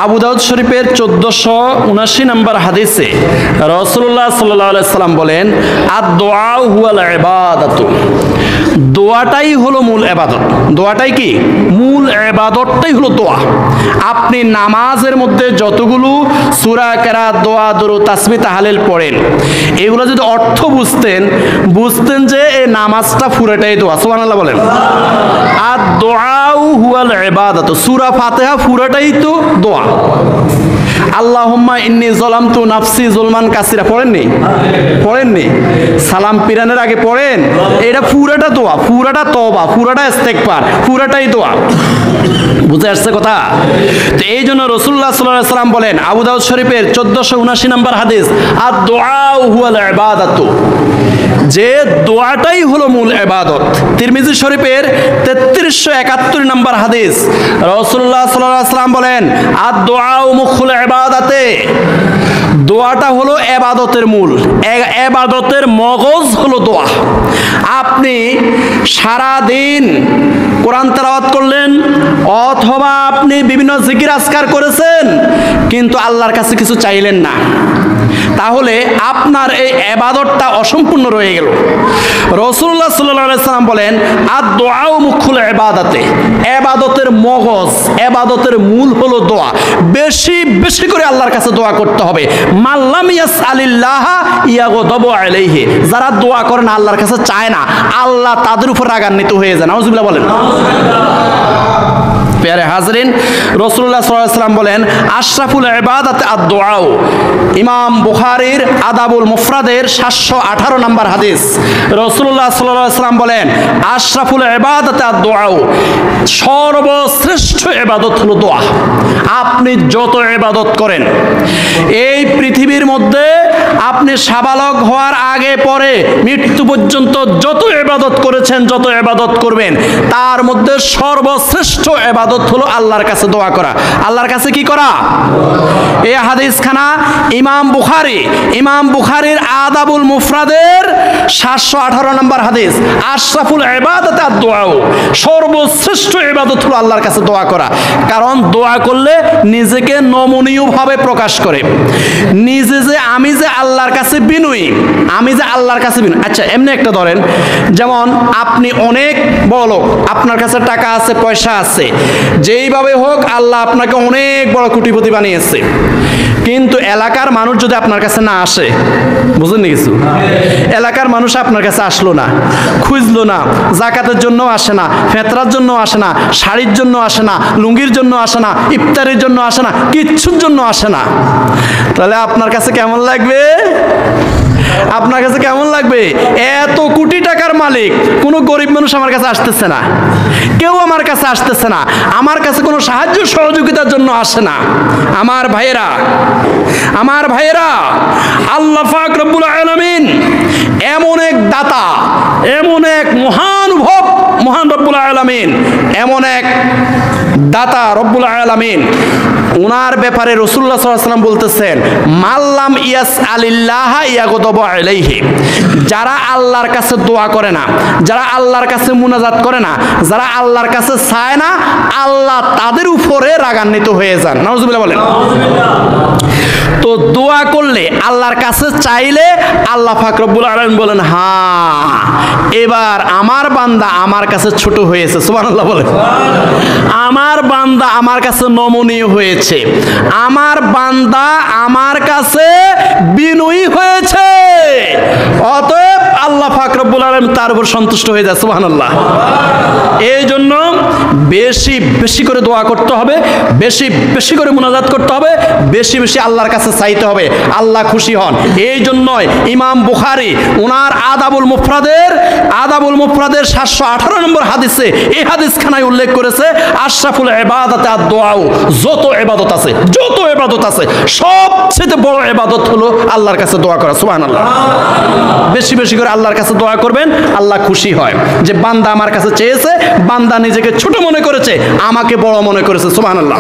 আবু দাউদ শরীফের 1479 নম্বর হাদিসে রাসূলুল্লাহ সাল্লাল্লাহু আলাইহি সাল্লাম বলেন, আদ-দুআ হুয়াল ইবাদাতু, দোয়াটাই হলো মূল ইবাদত। দোয়াটাই কি? মূল ইবাদতটাই হলো দোয়া। আপনি নামাজের মধ্যে যতগুলো সূরা, কেরাত, দোয়া, দরুদ, তাসবিহ, তাহলিল পড়েন, এগুলো যদি অর্থ বুঝতেন যে এই নামাজটা পুরোটাই দোয়া। সুবহানাল্লাহ বলেন। আদ-দুআ হুয়াল ইবাদাতু, সূরা ফাতিহা পুরোটাই তো দোয়া। আল্লাহুম্মা ইন্নী যালামতু নাফসি যুলমান কাসিরা পড়েননি? সালাম পিরানের আগে পড়েন? এটা পুরাটা দোয়া, পুরাটা তওবা, পুরাটা ইস্তেগফার, পুরাটাই দোয়া। বুঝে আসছে কথা? তো এই জন্য রাসূলুল্লাহ সাল্লাল্লাহু আলাইহি সাল্লাম বলেন, আবু দাউদ শরীফের 1479 নম্বর হাদিস, আদ-দুআ হুয়াল ইবাদাতু, যে দোয়াটাই হলো মূল ইবাদত। তিরমিজি শরীফের 3371 নম্বর হাদিস, রাসূলুল্লাহ সাল্লাল্লাহু আলাইহি সাল্লাম বলেন, আদ-দুআ মুখুল ইবাদাতে, দোয়াটা হলো ইবাদতের মূল, ইবাদতের মগজ হলো দোয়া। আপনি সারা দিন কোরআন তেলাওয়াত করলেন অথবা আপনি বিভিন্ন জিকির আজকার করেছেন, কিন্তু আল্লাহর কাছে কিছু চাইলেন না, তাহলে আপনার এই ইবাদতটা অসম্পূর্ণ রয়ে গেল। রাসূলুল্লাহ সাল্লাল্লাহু আলাইহি সাল্লাম বলেন, আদ-দুআ মুখুল ইবাদাতে, ইবাদতের মগজ, ইবাদতের মূল হলো দোয়া। বেশি বেশি করে আল্লাহর কাছে দোয়া করতে হবে। মাল্লাম ইয়াসআলিল্লাহ ইয়াগদাবু আলাইহি, যারা দোয়া করে না, আল্লাহর কাছে চায় না, আল্লাহ তাদের উপর রাগান্বিত হয়ে যায়। নাউযুবিল্লাহ বলেন। প্যারে হাজরিন, রাসূলুল্লাহ সাল্লাল্লাহু আলাইহি সাল্লাম বলেন, আশরাফুল ইবাদাত আদ-দুআ। ইমাম বুখারীর আদাবুল মুফরাদের 718 নম্বর হাদিস, রাসূলুল্লাহ সাল্লাল্লাহু আলাইহি সাল্লাম বলেন, আশরাফুল ইবাদাত আদ-দুআ, সর্বশ্রেষ্ঠ ইবাদত হলো দোয়া। আপনি যত ইবাদত করেন, এই পৃথিবীর মধ্যে আপনি সাবালক হওয়ার আগে পরে মৃত্যু পর্যন্ত যত ইবাদত করেছেন, যত ইবাদত করবেন, তার মধ্যে সর্বশ্রেষ্ঠ ইবাদত হলো আল্লাহর কাছে দোয়া করা। আল্লাহর কাছে কি করা? এই হাদিসখানা ইমাম বুখারীর আদাবুল মুফরাদের 718 নম্বর হাদিস, আশরাফুল ইবাদাত আদ-দুআ, সর্বশ্রেষ্ঠ ইবাদত হলো আল্লাহর কাছে দোয়া করা। কারণ দোয়া করলে নিজেকে নমনীয়ভাবে প্রকাশ করে, নিজে যে আমি যে আল্লাহর কাছে বিনয়ী, আচ্ছা এমনি একটা ধরেন, যেমন আপনি অনেক বড় লোক, আপনার কাছে টাকা আছে, পয়সা আছে, যেইভাবে হোক আল্লাহ আপনাকে অনেক বড় কোটিপতি বানিয়েছে, কিন্তু এলাকার মানুষ যদি আপনার কাছে না আসে, বুঝলেন কিছু? এলাকার মানুষ আপনার কাছে আসলো না, খুঁজলো না, যাকাতের জন্য আসে না, ফেতরার জন্য আসে না, শাড়ির জন্য আসে না, লুঙ্গির জন্য আসে না, ইফতারের জন্য আসে না, কিচ্ছুর জন্য আসে না, তাহলে আপনার কাছে কেমন লাগবে? আপনার কাছে কেমন লাগবে? এত কোটি টাকার মালিক, কোনো গরিব মানুষ আমার কাছে আসতেছে না, কেউ আমার কাছে আসতেছে না, আমার কাছে কোনো সাহায্য সহযোগিতার জন্য আসে না। আমার ভাইয়েরা, আল্লাহ পাক রব্বুল আলামিন এমন এক দাতা, এমন এক মহান রব্বুল আলামিন, এমন এক দাতা রব্বুল আলামিন, ওনার ব্যাপারে রাসূলুল্লাহ সাল্লাল্লাহু আলাইহি ওয়াসাল্লাম বলতেছেন, মাল্লাম ইয়াসআলিল্লাহ ইয়াগদাবু আলাইহি, যারা আল্লাহর কাছে দোয়া করে না, যারা আল্লাহর কাছে মুনাজাত করে না, যারা আল্লাহর কাছে চায় না, আল্লাহ তাদের উপরে রাগান্বিত হয়ে যান। নাউযুবিল্লাহ বলেন। তো দোয়া করলে, আল্লাহর কাছে চাইলে, আল্লাহ পাক রব্বুল আলামিন বলেন, হ্যাঁ এবার আমার বান্দা আমার কাছে ছোট হয়েছে। সুবহানাল্লাহ বলেন। আমার বান্দা আমার কাছে নমনীয় হয়েছে, আমার বান্দা আমার কাছে বিনয়ী হয়েছে, অতএব আল্লাহ পাক রব্বুল আলামিন তার উপর সন্তুষ্ট হয়ে যায়। সুবহানাল্লাহ। এই জন্য বেশি বেশি করে দোয়া করতে হবে, বেশি বেশি করে মুনাজাত করতে হবে, বেশি বেশি আল্লাহর কাছে চাইতে হবে, আল্লাহ খুশি হন। এই জন্যই ইমাম বুখারী ওনার আদাবুল মুফরাদের 718 নম্বর হাদিসে এই হাদিসখানায় উল্লেখ করেছে, আশরাফুল ইবাদাতে আদ-দুআ, যত ইবাদত আছে সবচেয়ে বড় ইবাদত হলো আল্লাহর কাছে দোয়া করা। সুবহানাল্লাহ। বেশি বেশি করে আল্লাহর কাছে দোয়া করবেন, আল্লাহ খুশি হয় যে বান্দা আমার কাছে চেয়েছে, বান্দা নিজেকে ছোট মনে করেছে, আমাকে বড় মনে করেছে। সুবহানাল্লাহ।